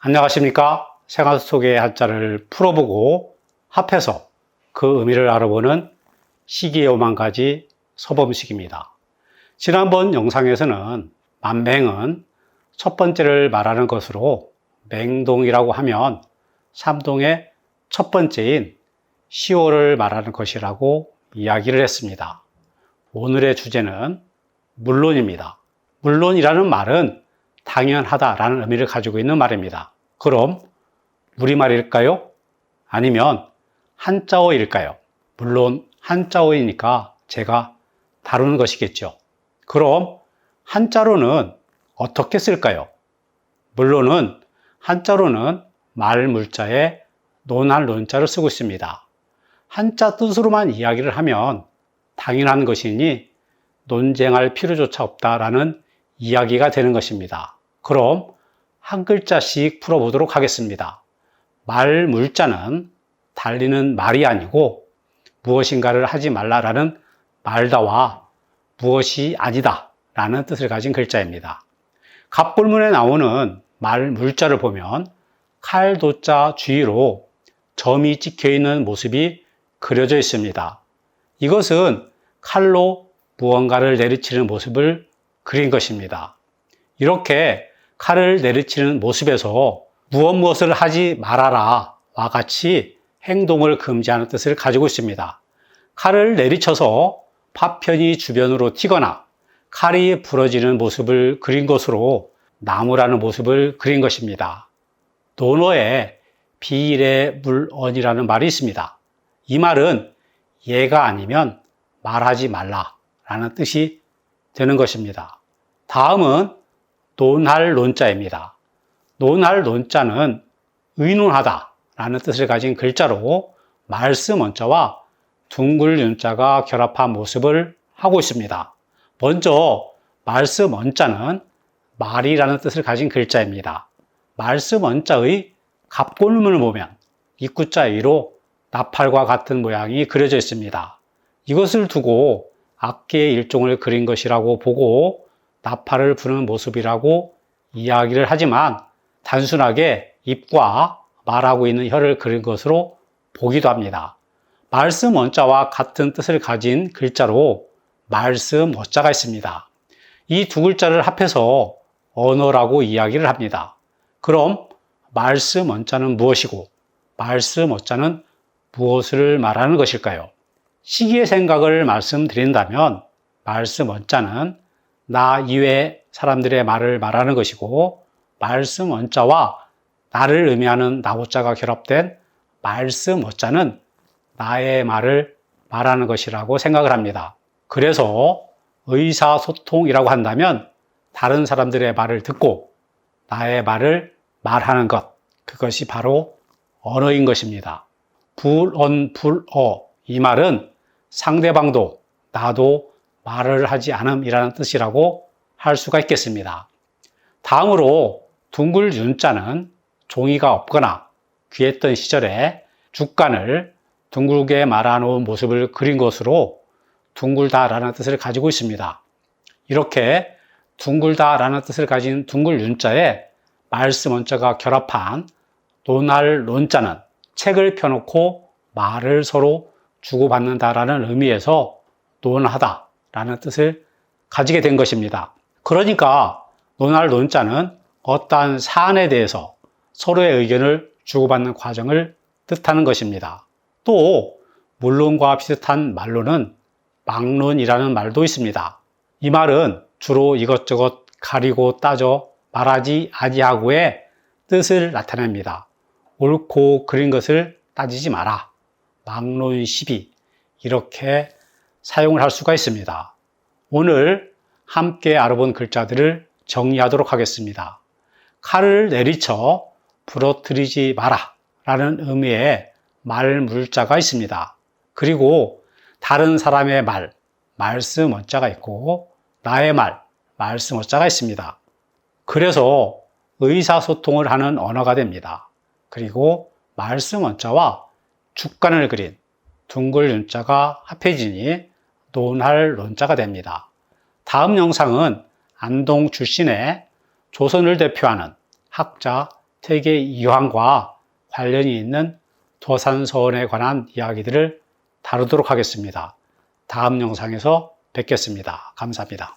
안녕하십니까? 생활 속의 한자를 풀어보고 합해서 그 의미를 알아보는 시기의 오만가지 서범식입니다. 지난번 영상에서는 만맹은 첫 번째를 말하는 것으로 맹동이라고 하면 삼동의 첫 번째인 시호를 말하는 것이라고 이야기를 했습니다. 오늘의 주제는 물론입니다. 물론이라는 말은 당연하다라는 의미를 가지고 있는 말입니다. 그럼 우리말일까요? 아니면 한자어일까요? 물론 한자어이니까 제가 다루는 것이겠죠. 그럼 한자로는 어떻게 쓸까요? 물론은 한자로는 말물자에 논할 논자를 쓰고 있습니다. 한자 뜻으로만 이야기를 하면 당연한 것이니 논쟁할 필요조차 없다라는 이야기가 되는 것입니다. 그럼 한 글자씩 풀어보도록 하겠습니다. 말물자는 달리는 말이 아니고 무엇인가를 하지 말라라는 말다와 무엇이 아니다 라는 뜻을 가진 글자입니다. 갑불문에 나오는 말물자를 보면 칼도자 주위로 점이 찍혀 있는 모습이 그려져 있습니다. 이것은 칼로 무언가를 내리치는 모습을 그린 것입니다. 이렇게 칼을 내리치는 모습에서 무엇을 하지 말아라 와 같이 행동을 금지하는 뜻을 가지고 있습니다. 칼을 내리쳐서 파편이 주변으로 튀거나 칼이 부러지는 모습을 그린 것으로 나무라는 모습을 그린 것입니다. 논어에 비일의 물언이라는 말이 있습니다. 이 말은 얘가 아니면 말하지 말라 라는 뜻이 되는 것입니다. 다음은 논할 논자입니다. 논할 논자는 의논하다 라는 뜻을 가진 글자로 말씀 원자와 둥글 윤자가 결합한 모습을 하고 있습니다. 먼저 말씀 원자는 말이라는 뜻을 가진 글자입니다. 말씀 원자의 갑골문을 보면 입구자 위로 나팔과 같은 모양이 그려져 있습니다. 이것을 두고 악기의 일종을 그린 것이라고 보고 나팔을 부는 모습이라고 이야기를 하지만 단순하게 입과 말하고 있는 혀를 그린 것으로 보기도 합니다. 말씀 원자와 같은 뜻을 가진 글자로 말씀 어자가 있습니다. 이 두 글자를 합해서 언어라고 이야기를 합니다. 그럼 말씀 원자는 무엇이고 말씀 어자는 무엇을 말하는 것일까요? 시기의 생각을 말씀드린다면 말씀 원자는 나 이외 사람들의 말을 말하는 것이고 말씀 원자와 나를 의미하는 나호자가 결합된 말씀 어자는 나의 말을 말하는 것이라고 생각을 합니다. 그래서 의사소통이라고 한다면 다른 사람들의 말을 듣고 나의 말을 말하는 것, 그것이 바로 언어인 것입니다. 불언, 불어, 이 말은 상대방도 나도 말을 하지 않음이라는 뜻이라고 할 수가 있겠습니다. 다음으로 둥글 윤자는 종이가 없거나 귀했던 시절에 죽간을 둥글게 말아놓은 모습을 그린 것으로 둥글다라는 뜻을 가지고 있습니다. 이렇게 둥글다라는 뜻을 가진 둥글 윤자에 말씀 원자가 결합한 논할 논자는 책을 펴놓고 말을 서로 주고받는다라는 의미에서 논하다라는 뜻을 가지게 된 것입니다. 그러니까 논할 논자는 어떠한 사안에 대해서 서로의 의견을 주고받는 과정을 뜻하는 것입니다. 또 물론과 비슷한 말로는 막론이라는 말도 있습니다. 이 말은 주로 이것저것 가리고 따져 말하지 아니하고의 뜻을 나타냅니다. 옳고 그린 것을 따지지 마라. 막론 시비, 이렇게 사용을 할 수가 있습니다. 오늘 함께 알아본 글자들을 정리하도록 하겠습니다. 칼을 내리쳐 부러뜨리지 마라 라는 의미의 말물자가 있습니다. 그리고 다른 사람의 말, 말씀 어자가 있고 나의 말, 말씀 어자가 있습니다. 그래서 의사소통을 하는 언어가 됩니다. 그리고 말씀 원자와 죽간을 그린 둥글 윤자가 합해지니 논할 논자가 됩니다. 다음 영상은 안동 출신의 조선을 대표하는 학자 퇴계 이황과 관련이 있는 도산서원에 관한 이야기들을 다루도록 하겠습니다. 다음 영상에서 뵙겠습니다. 감사합니다.